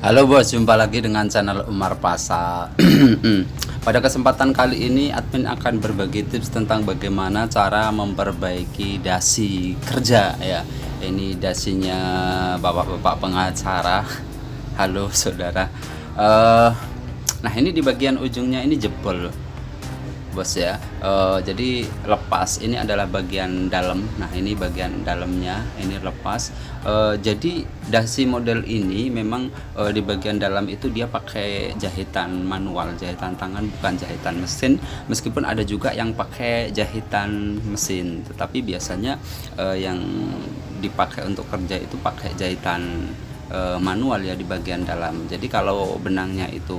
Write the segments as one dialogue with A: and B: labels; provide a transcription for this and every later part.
A: Halo bos, jumpa lagi dengan channel Umar Pasa. Pada kesempatan kali ini admin akan berbagi tips tentang bagaimana cara memperbaiki dasi kerja ya. Ini dasinya bapak-bapak pengacara. Halo saudara. Nah ini di bagian ujungnya ini jebol bos ya. Jadi lepas, ini adalah bagian dalam. Nah ini bagian dalamnya ini lepas. Jadi dasi model ini memang di bagian dalam itu dia pakai jahitan manual, jahitan tangan, bukan jahitan mesin. Meskipun ada juga yang pakai jahitan mesin, tetapi biasanya yang dipakai untuk kerja itu pakai jahitan manual ya di bagian dalam. Jadi kalau benangnya itu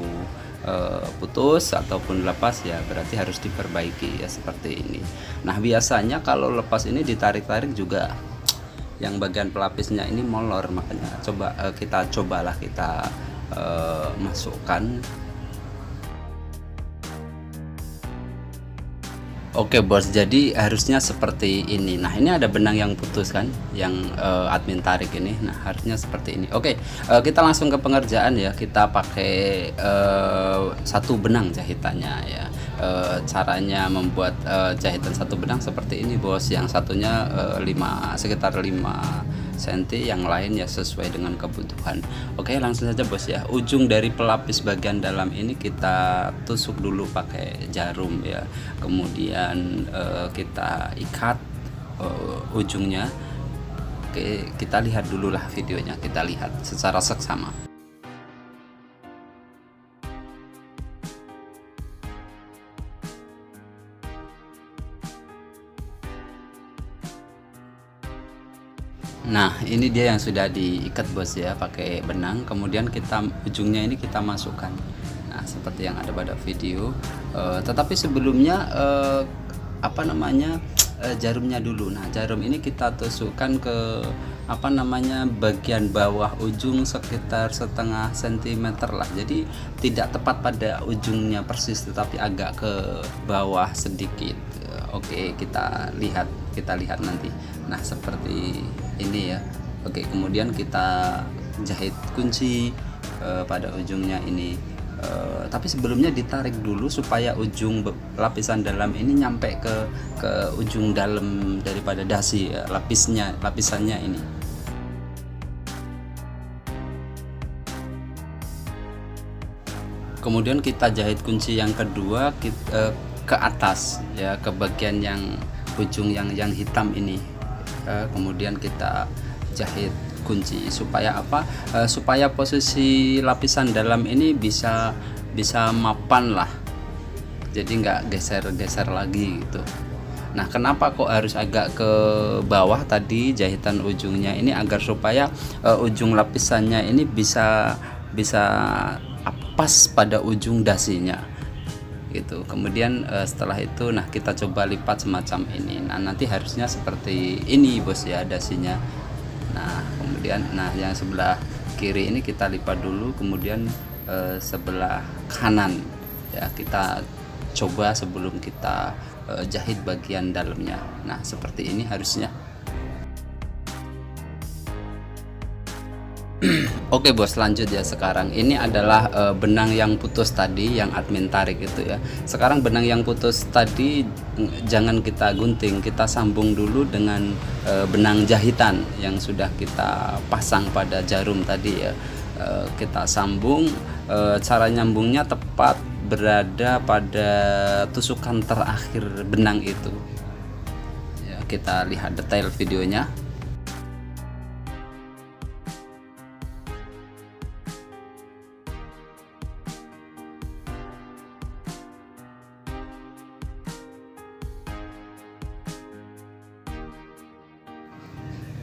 A: putus ataupun lepas ya berarti harus diperbaiki ya seperti ini. Nah biasanya kalau lepas ini ditarik-tarik juga yang bagian pelapisnya ini molor, makanya kita cobalah kita masukkan. Oke bos, jadi harusnya seperti ini. Nah ini ada benang yang putus kan, yang admin tarik ini. Nah harusnya seperti ini. Oke, kita langsung ke pengerjaan ya. Kita pakai satu benang jahitannya ya. Caranya membuat jahitan satu benang seperti ini bos. Yang satunya sekitar 5 cm, yang lain ya sesuai dengan kebutuhan. Oke, langsung saja bos ya. Ujung dari pelapis bagian dalam ini kita tusuk dulu pakai jarum ya. Kemudian kita ikat ujungnya. Oke, kita lihat dulu lah videonya, kita lihat secara seksama. Nah ini dia yang sudah diikat bos ya pakai benang. Kemudian ujungnya ini kita masukkan. Nah seperti yang ada pada video. Tetapi sebelumnya jarumnya dulu. Nah jarum ini kita tusukkan ke bagian bawah ujung sekitar setengah sentimeter lah. Jadi tidak tepat pada ujungnya persis, tetapi agak ke bawah sedikit. Oke, kita lihat nanti. Nah seperti ini ya. Oke, kemudian kita jahit kunci pada ujungnya ini. Tapi sebelumnya ditarik dulu supaya ujung lapisan dalam ini nyampe ke ujung dalam daripada dasi ya, lapisannya ini. Kemudian kita jahit kunci yang kedua ke atas ya, ke bagian yang ujung yang hitam ini. Kemudian kita jahit kunci supaya supaya posisi lapisan dalam ini bisa mapan lah, jadi nggak geser-geser lagi gitu. Nah kenapa kok harus agak ke bawah tadi jahitan ujungnya ini, agar supaya ujung lapisannya ini bisa pas pada ujung dasinya gitu. Kemudian setelah itu nah kita coba lipat semacam ini. Nah nanti harusnya seperti ini bos ya dasinya. Nah kemudian yang sebelah kiri ini kita lipat dulu, kemudian sebelah kanan ya kita coba sebelum kita jahit bagian dalamnya. Nah seperti ini harusnya. Oke bos, lanjut ya. Sekarang ini adalah benang yang putus tadi yang admin tarik itu ya. Sekarang benang yang putus tadi jangan kita gunting, kita sambung dulu dengan benang jahitan yang sudah kita pasang pada jarum tadi ya. Kita sambung, cara nyambungnya tepat berada pada tusukan terakhir benang itu ya. Kita lihat detail videonya.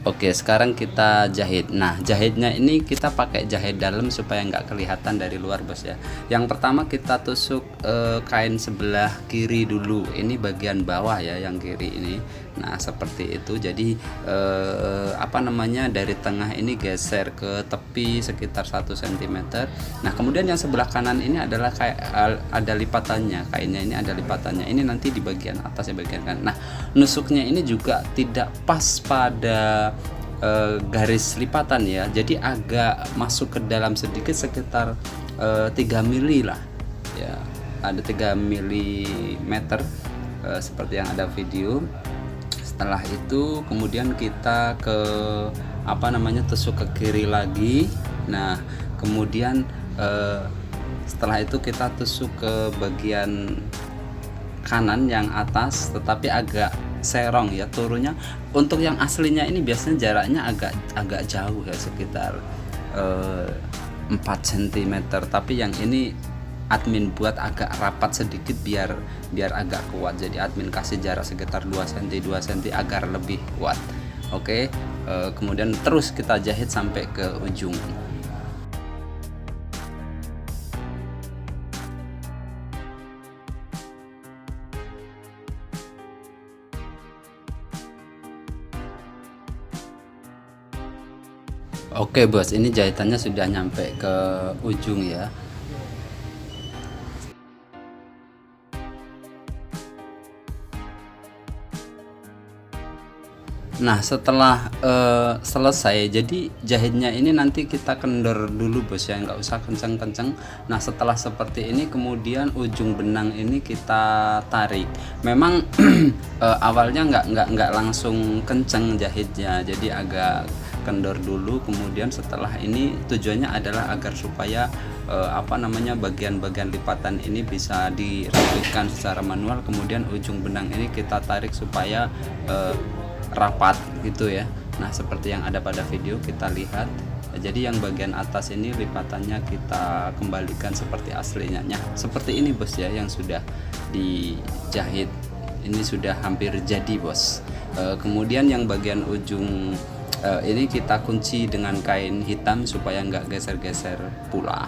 A: Oke, sekarang kita jahit. Nah jahitnya ini kita pakai jahit dalam supaya nggak kelihatan dari luar bos ya. Yang pertama kita tusuk kain sebelah kiri dulu, ini bagian bawah ya yang kiri ini. Nah seperti itu. Jadi dari tengah ini geser ke tepi sekitar 1 cm. Nah kemudian yang sebelah kanan ini adalah kayak ada lipatannya, kainnya ini ada lipatannya, ini nanti di bagian atas ya, bagian kanan. Nah nusuknya ini juga tidak pas pada garis lipatan ya, jadi agak masuk ke dalam sedikit sekitar 3 mili lah ya, ada 3 milimeter seperti yang ada video. Setelah itu kemudian kita ke tusuk ke kiri lagi. Nah kemudian setelah itu kita tusuk ke bagian kanan yang atas, tetapi agak serong ya turunnya. Untuk yang aslinya ini biasanya jaraknya agak jauh ya, sekitar 4 cm, tapi yang ini admin buat agak rapat sedikit biar agak kuat. Jadi admin kasih jarak sekitar 2 cm agar lebih kuat. Oke, kemudian terus kita jahit sampai ke ujung. Oke bos, ini jahitannya sudah nyampe ke ujung ya. Nah setelah selesai, jadi jahitnya ini nanti kita kendor dulu bos ya, nggak usah kenceng-kenceng. Nah setelah seperti ini kemudian ujung benang ini kita tarik. Memang awalnya nggak langsung kenceng jahitnya, jadi agak kendor dulu. Kemudian setelah ini tujuannya adalah agar supaya bagian-bagian lipatan ini bisa dirapitkan secara manual. Kemudian ujung benang ini kita tarik supaya rapat gitu ya. Nah seperti yang ada pada video kita lihat. Jadi yang bagian atas ini lipatannya kita kembalikan seperti aslinya. Nah, seperti ini bos ya yang sudah dijahit. Ini sudah hampir jadi bos. Kemudian yang bagian ujung ini kita kunci dengan kain hitam supaya nggak geser-geser pula.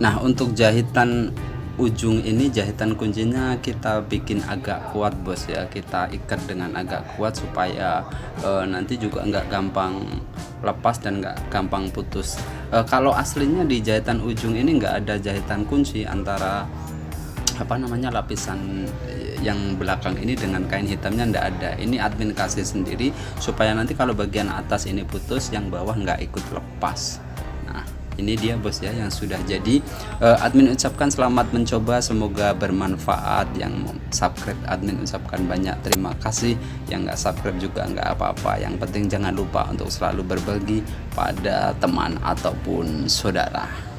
A: Nah untuk jahitan ujung ini, jahitan kuncinya kita bikin agak kuat bos ya, kita ikat dengan agak kuat supaya nanti juga nggak gampang lepas dan nggak gampang putus. Kalau aslinya di jahitan ujung ini nggak ada jahitan kunci antara lapisan yang belakang ini dengan kain hitamnya, nggak ada. Ini admin kasih sendiri supaya nanti kalau bagian atas ini putus, yang bawah nggak ikut lepas. Nah ini dia bos ya yang sudah jadi. Admin ucapkan selamat mencoba, semoga bermanfaat. Yang subscribe admin ucapkan banyak terima kasih, yang nggak subscribe juga nggak apa-apa. Yang penting jangan lupa untuk selalu berbagi pada teman ataupun saudara.